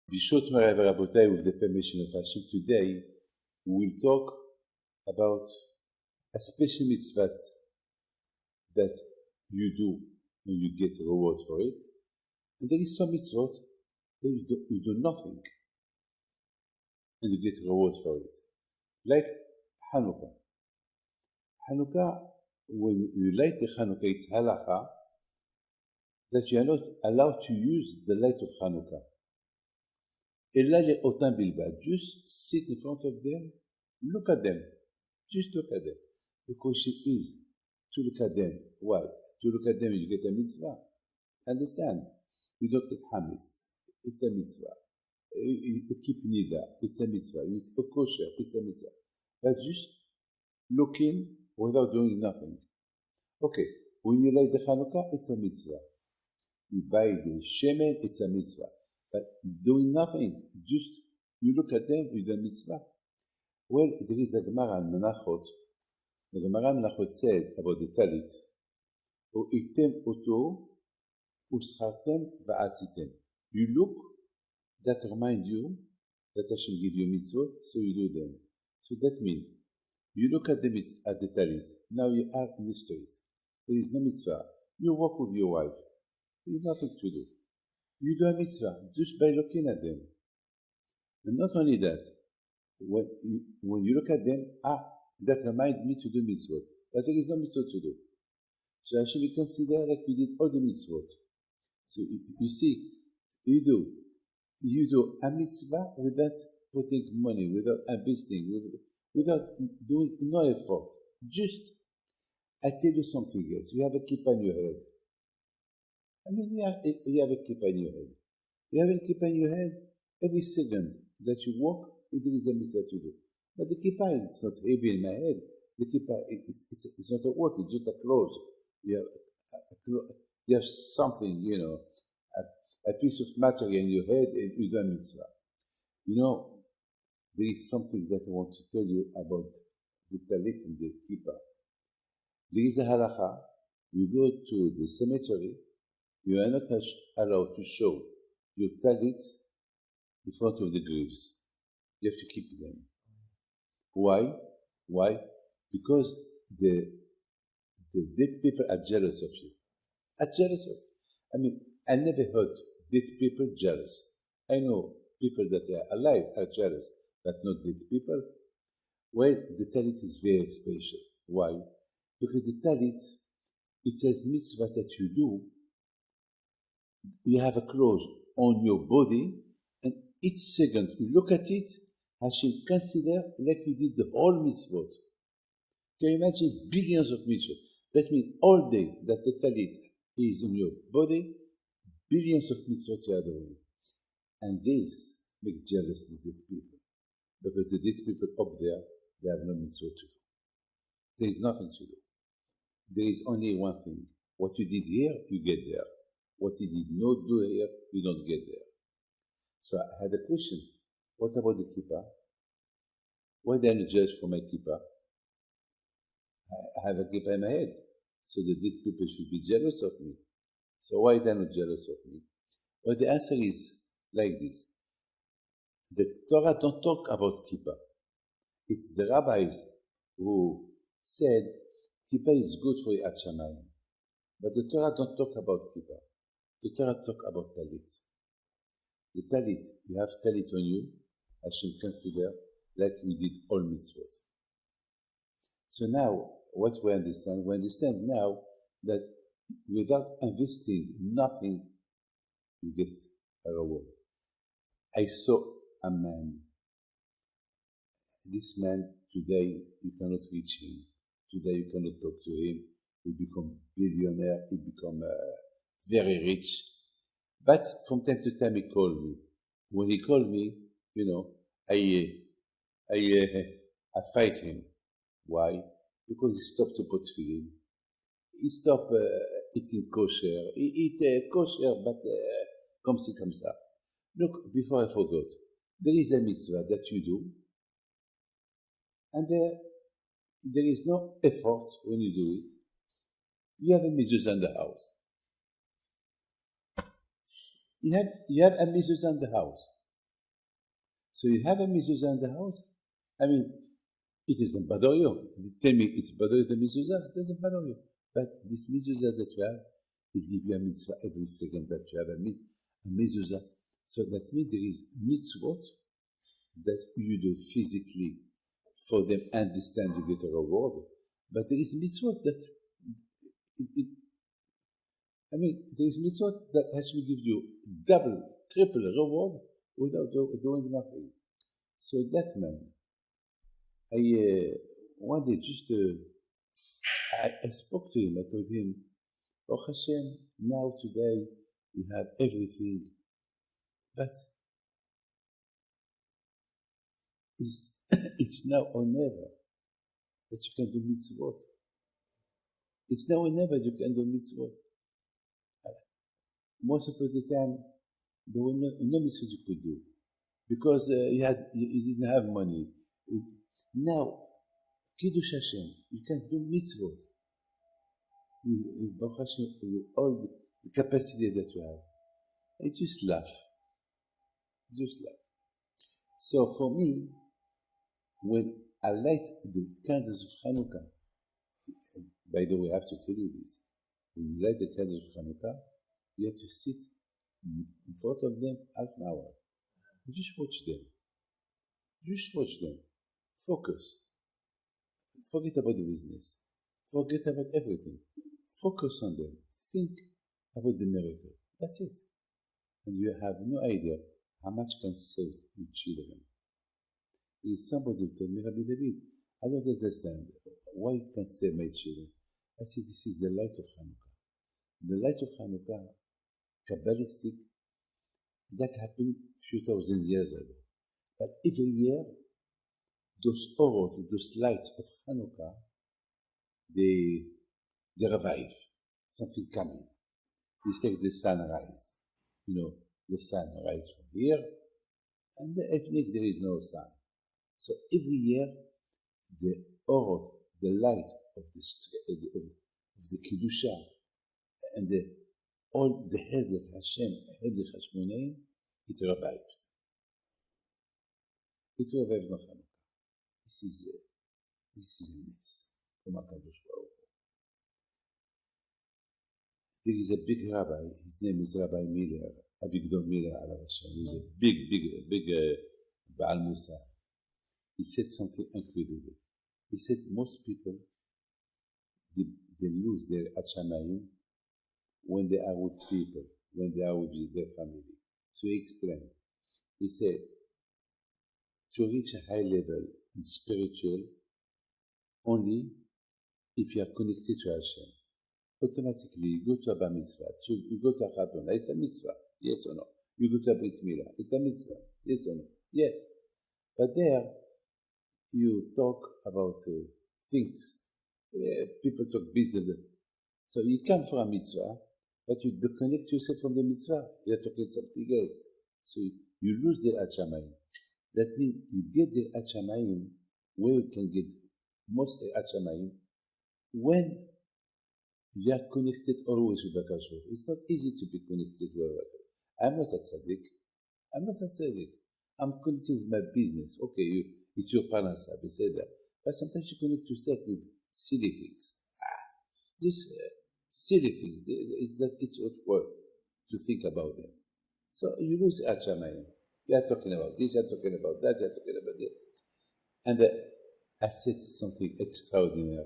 Bishot Marav Rabotai, with the permission of Hashem, today we will talk about a special mitzvah that you do and you get reward for it. And there is some mitzvot that you do nothing and you get reward for it. Like Hanukkah. Hanukkah, when you light the Hanukkah, it's halacha that you are not allowed to use the light of Hanukkah. Ella le'otam bilbad. Just sit in front of them, look at them. Just look at them. The question is to look at them. Why? To look at them, you get a mitzvah. Understand? You don't eat hametz. It's a mitzvah. You keep nida. It's a mitzvah. You eat kosher. It's a mitzvah. But just looking without doing nothing. Okay. When you light the Hanukkah, it's a mitzvah. You buy the shemen, it's a mitzvah. But doing nothing, just you look at them, you do a mitzvah. Well, there is a Gemara in Menachot. The Gemara in Menachot said about the talit, "U'item oto, u'schartem va'atzitem." You look, that remind you that Hashem give you mitzvot, so you do them. So that means you look at the talit. Now you are in the street. There is no mitzvah. You walk with your wife. There is nothing to do. You do a mitzvah just by looking at them. And not only that, when you look at them, that reminds me to do mitzvot. But there is no mitzvot to do. So actually we consider like we did all the mitzvot. So you see, you do a mitzvah without putting money, without investing, without doing no effort. Just, I tell you something else. You have a kippah on your head. I mean, you have a kippah on your head. You have a kippah on your head every second that you walk, there is a mitzvah to do. But the kippah, it's not heavy in my head. The kippah, it's not a work, it's just a clothes. You have something, a piece of material in your head, and you do a mitzvah. There is something that I want to tell you about the talit and the kippah. There is a halacha. You go to the cemetery, you are not allowed to show your talit in front of the graves. You have to keep them. Why? Why? Because the dead people are jealous of you. I never heard dead people jealous. I know people that are alive are jealous, but not dead people. Well, the talit is very special. Why? Because the talit, it's a mitzvah that you do. You have a clothes on your body, and each second you look at it, Hashem consider like you did the whole mitzvot. Can you imagine billions of mitzvot? That means all day that the talit is on your body, billions of mitzvot you are doing. And this makes jealous the dead people. Because the dead people up there, they have no mitzvot to do. There is nothing to do. There is only one thing. What you did here, you get there. What you did not do here, you don't get there. So I had a question. What about the kippah? Why do I not judge for my kippah? I have a kippah in my head. So the dead people should be jealous of me. So why are they not jealous of me? Well, the answer is like this. The Torah don't talk about kippah. It's the rabbis who said kippah is good for Yat Shamayim. But the Torah don't talk about kippah. The Torah talk about talit. The talit, you have talit on you, Hashem consider like we did all mitzvot. So now, what we understand now that without investing nothing, you get a reward. I saw a man. This man, today, you cannot reach him. Today, you cannot talk to him. He become billionaire. He become very rich. But from time to time, he called me. When he called me, I fight him. Why? Because he stopped to put tefillin. He stopped eating kosher. He eat kosher, but comme ci, comme ça. Look, before I forgot, there is a mitzvah that you do, and there is no effort when you do it. You have a mezuzah in the house. You have a mezuzah in the house. So you have a mezuzah in the house. I mean, it doesn't bother you. Tell me it's bother the mezuzah. It doesn't bother you. But this mezuzah that you have, it gives you a mitzvah every second that you have a mezuzah. So that means there is mitzvot that you do physically for them understand you get a reward. But there is mitzvot that there is mitzvot that actually give you double, triple reward without doing nothing. So that man, I wanted just I spoke to him. I told him, "Oh Hashem, now today you have everything, but it's now or never that you can do mitzvot. It's now or never you can do mitzvot. Most of the time, there were no mitzvot you could do because you didn't have money. Now, Kiddush Hashem, you can do mitzvot with Baruch Hashem, with all the capacity that you have. I just laugh. So for me, when I light the candles of Hanukkah, by the way, I have to tell you this. When you light the candles of Hanukkah, you have to sit in front of them half an hour. Just watch them. Focus. Forget about the business. Forget about everything. Focus on them. Think about the miracle. That's it. And you have no idea how much can save your children. There is somebody who told me, Rabbi David, I don't understand why you can't save my children. I said, this is the light of Hanukkah. The light of Hanukkah, Kabbalistic, that happened a few thousand years ago. But every year, those auras, those lights of Hanukkah, they revive. Something coming. It's like the sunrise. The sun rises from here, and the evening there is no sun. So every year, the aura, the light of the Kedusha, and all the hell that Hashem, the Hashmonaim, it revived. It revived on Hanukkah. This is a mess from HaKadosh Baruch Hu. There is a big rabbi, his name is Rabbi Miller, Avigdor Miller, Alav Hashem. He was a big Baal Musa. He said something incredible. He said most people, they lose their Achamayim when they are with people, when they are with their family. So he explained. He said, to reach a high level in spiritual, only if you are connected to Hashem. Automatically, you go to a bar mitzvah, you go to a chatona, it's a mitzvah, yes or no? You go to a brit milah, it's a mitzvah, yes or no? Yes. But there, you talk about things. People talk business. So you come for a mitzvah, but you disconnect yourself from the mitzvah. You're talking something else. So you lose the Achamayim. That means you get the Achamayim where you can get most of the Achamayim when you are connected always with HaKadosh Baruch Hu. It's not easy to be connected with HaKadosh. I'm not a tzaddik. I'm connected with my business. Okay, it's your parnasa, beseda. But sometimes you connect yourself with silly things. Just silly things. It's not worth to think about them. So you lose Achamayim. You are talking about this, you are talking about that, you are talking about that. And I said something extraordinary.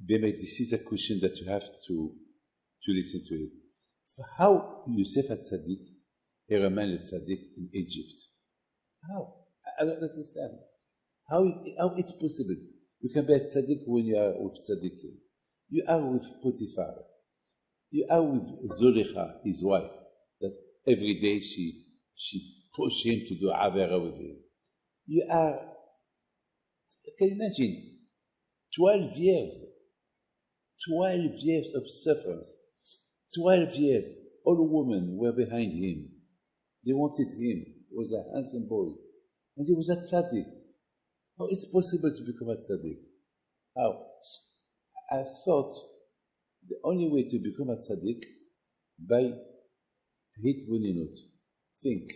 This is a question that you have to listen to it. How Yosef HaTzadik, he remained tzaddik in Egypt? How? I don't understand. How it's possible? You can be a tzaddik when you are with tzaddikim. You are with Potiphar. You are with Zolecha, his wife, that every day she pushed him to do avera with him. You are, can you imagine, 12 years of suffering. 12 years, all women were behind him. They wanted him. He was a handsome boy. And he was a tzaddik. How it's possible to become a tzaddik? How? I thought the only way to become a tzaddik by hitbuninut. Think.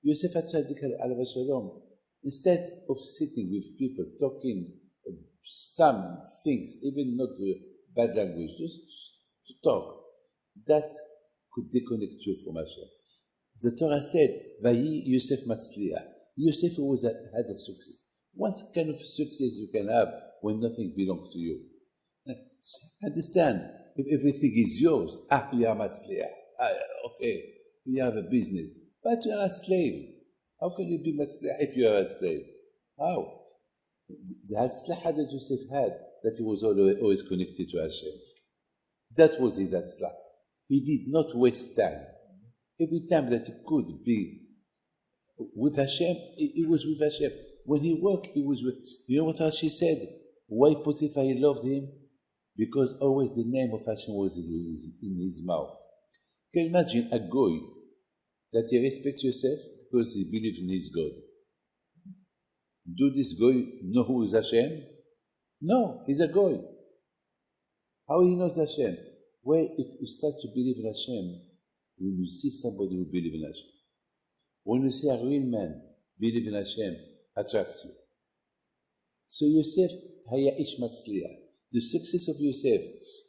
Yosef HaTzadik alav shalom, instead of sitting with people talking some things, even not bad language, just to talk, that could disconnect you from Hashem. The Torah said, Vayi Yosef Matzliach. Yosef always had a success. What kind of success you can have when nothing belongs to you? Understand, if everything is yours, you are Matzliach. Okay, you have a business, but you are a slave. How can you be Matzliach if you are a slave? How? The Hatzlacha that Yosef had, that he was always connected to Hashem. That was his Hatzlacha. He did not waste time. Every time that he could be with Hashem, he was with Hashem. When he worked, he was with... You know what Rashi said? Why Potiphar loved him? Because always the name of Hashem was in his mouth. Can you imagine a goy that he respects Yosef because he believes in his God? Do this goy know who is Hashem? No, he's a goy. How he knows Hashem? Well, if you start to believe in Hashem, when you see somebody who believes in Hashem, when you see a real man believe in Hashem, attracts you. So Yosef, haya ish matzliach. The success of Yosef,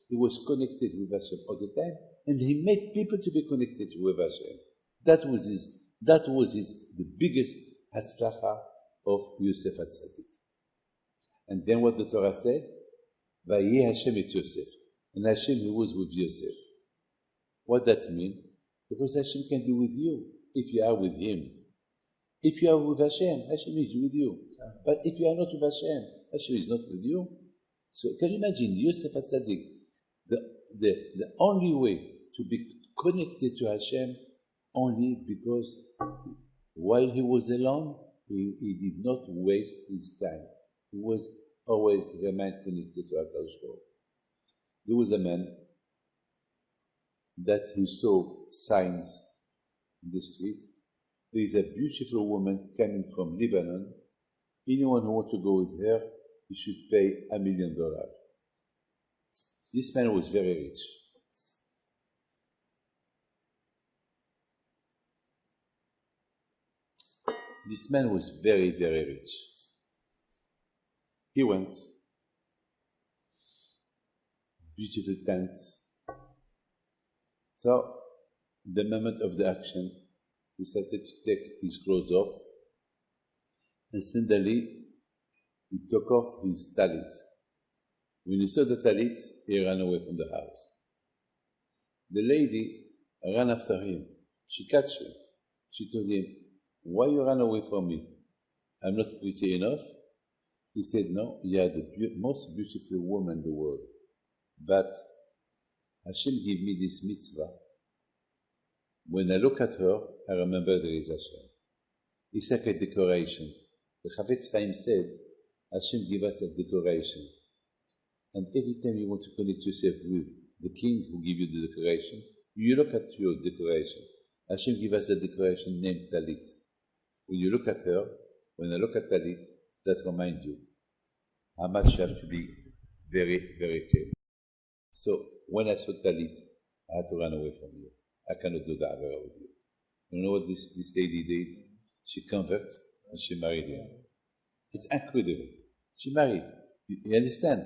he was connected with Hashem all the time, and he made people to be connected with Hashem. That was the biggest hatzlacha of Yosef HaTzadik. And then what the Torah said? Vayi Hashem et Yosef. And Hashem, he was with Yosef. What that mean? Because Hashem can be with you if you are with him. If you are with Hashem, Hashem is with you. But if you are not with Hashem, Hashem is not with you. So can you imagine Yosef HaTzadik, the only way to be connected to Hashem, only because while he was alone, he did not waste his time. He was always remained connected to HaKadosh Baruch Hu. There was a man that he saw signs in the street. There is a beautiful woman coming from Lebanon. Anyone who wants to go with her, he should pay $1 million. This man was very rich. This man was very, very rich. He went, beautiful tent. So, the moment of the action, he started to take his clothes off, and suddenly he took off his talit. When he saw the talit, he ran away from the house. The lady ran after him. She catch him. She told him, "Why you run away from me? I'm not pretty enough?" He said, "No, you are the most beautiful woman in the world. But Hashem gave me this mitzvah. When I look at her, I remember there is Hashem. It's like a decoration. The Chavetz Chaim said, Hashem gave us a decoration. And every time you want to connect yourself with the king who gave you the decoration, you look at your decoration. Hashem gave us a decoration named Talit. When you look at her, when I look at Talit, that reminds you how much you have to be very, very careful. So when I saw Talit, I had to run away from you. I cannot do that with you. You know what this lady did? She converted and she married him. It's incredible. She married. You understand?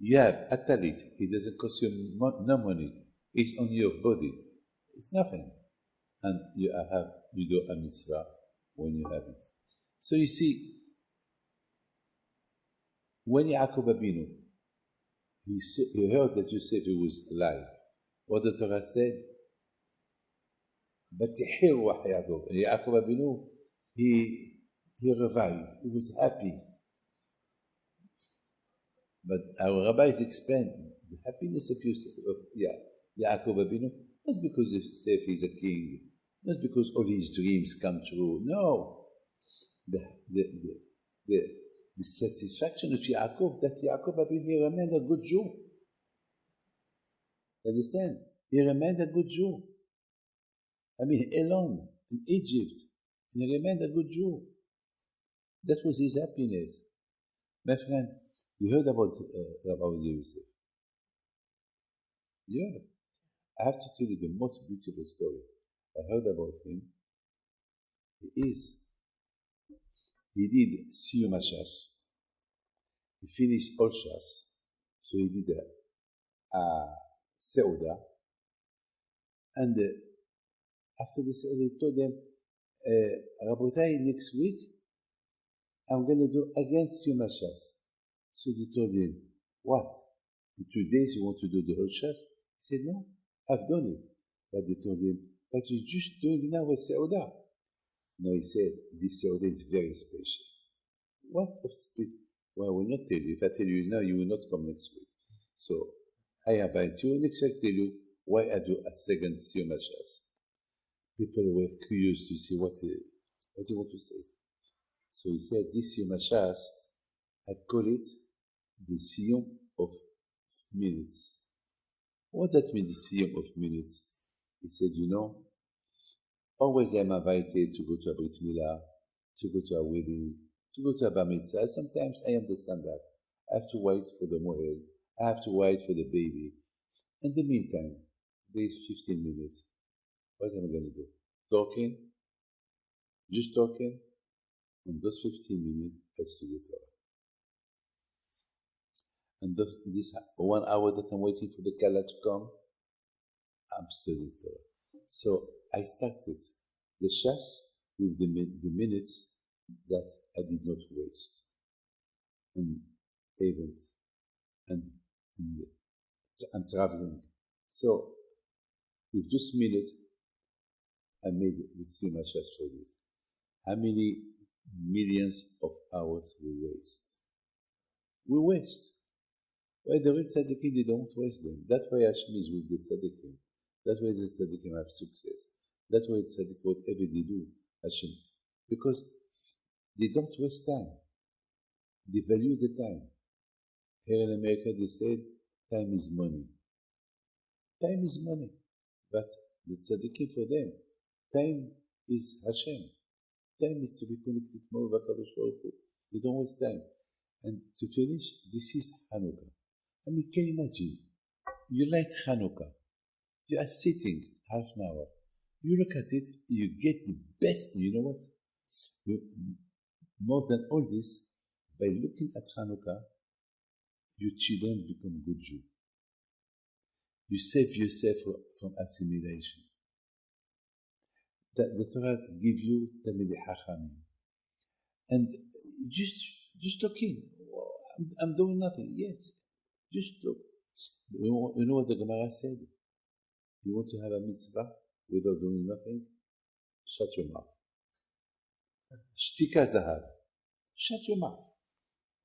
You have a talit. It doesn't cost you no money. It's on your body. It's nothing. And you do a mitzvah when you have it. So you see, when Yaakov Abinu, he heard that Yosef was alive. What the Torah said? But Yaakov Abinu, he revived. He was happy. But our rabbis explain the happiness of Yaakov Abinu, not because Yosef is a king, not because all his dreams come true. No, the satisfaction of Yaakov, that Yaakov Abinu, he remained a good Jew. Understand? He remained a good Jew. I mean, alone in Egypt, and he remained a good Jew. That was his happiness. My friend, you heard about Yosef. Yeah. I have to tell you the most beautiful story. I heard about him. He did Siyum HaShas. He finished all Shas. So he did a Seudah. And after the Seudah, he told them, Rabotai, next week, I'm going to do again Siyum HaShas. So they told him, what? In 2 days you want to do the whole Shas? He said, no, I've done it. But they told him, but you're just doing now a Seudah. No, he said, this Seudah is very special. What of special? Well, I will not tell you. If I tell you now, you will not come next week. So I invite you. Next week, I tell you why I do a second Siyum HaShas. People were curious to see what he want to say. So he said, this Siyum HaShas, I call it the Siyum of minutes. What does mean the Siyum of minutes? He said, always I'm invited to go to a Brit Milah, to go to a wedding, to go to a Bar Mitzvah. Sometimes I understand that. I have to wait for the mohel. I have to wait for the baby. In the meantime, there is 15 minutes. What am I going to do? Talking? Just talking? And those 15 minutes, I study Torah. And this 1 hour that I'm waiting for the Kala to come, I'm studying Torah. So I started the Shas with the minutes that I did not waste. And even, and I'm traveling. So with this minute, I made the Siyum HaShas for this. How many millions of hours we waste? We waste. Why the real tzaddikim, they don't waste them. That's why Hashem is with the tzaddikim. That's why the tzaddikim have success. That's why tzaddik, whatever they do, Hashem, because they don't waste time. They value the time. Here in America, they said, time is money. Time is money. But the tzaddikim, for them, time is Hashem. Time is to be connected more with HaKadosh Baruch Hu. They don't waste time. And to finish, this is Hanukkah. I mean, can you imagine? You light Hanukkah. You are sitting half an hour. You look at it, you get the best. You know what? More than all this, by looking at Hanukkah, your children become good Jew. You save yourself from assimilation. The Torah give you Talmidei Chachamim. And just looking. I'm doing nothing. Yes. Just look. You know what the Gemara said? You want to have a mitzvah without doing nothing? Shut your mouth. Shtika zahav. Shut your mouth.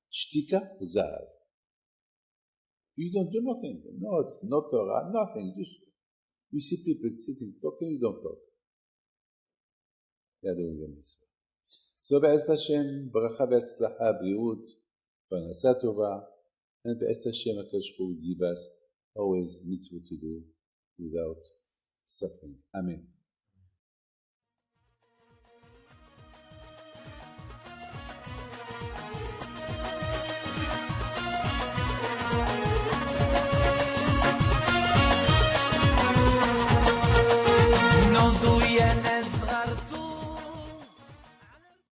Shtika zahav. You don't do nothing. No Torah, nothing. Just you see people sitting, talking, you don't talk. They are doing a mitzvah. So בעזרת השם, ברכה והצלחה, בריאות, פרנסה טובה, and בעזרת השם, HaKadosh Baruch Hu give us always mitzvah to do without suffering. Amen.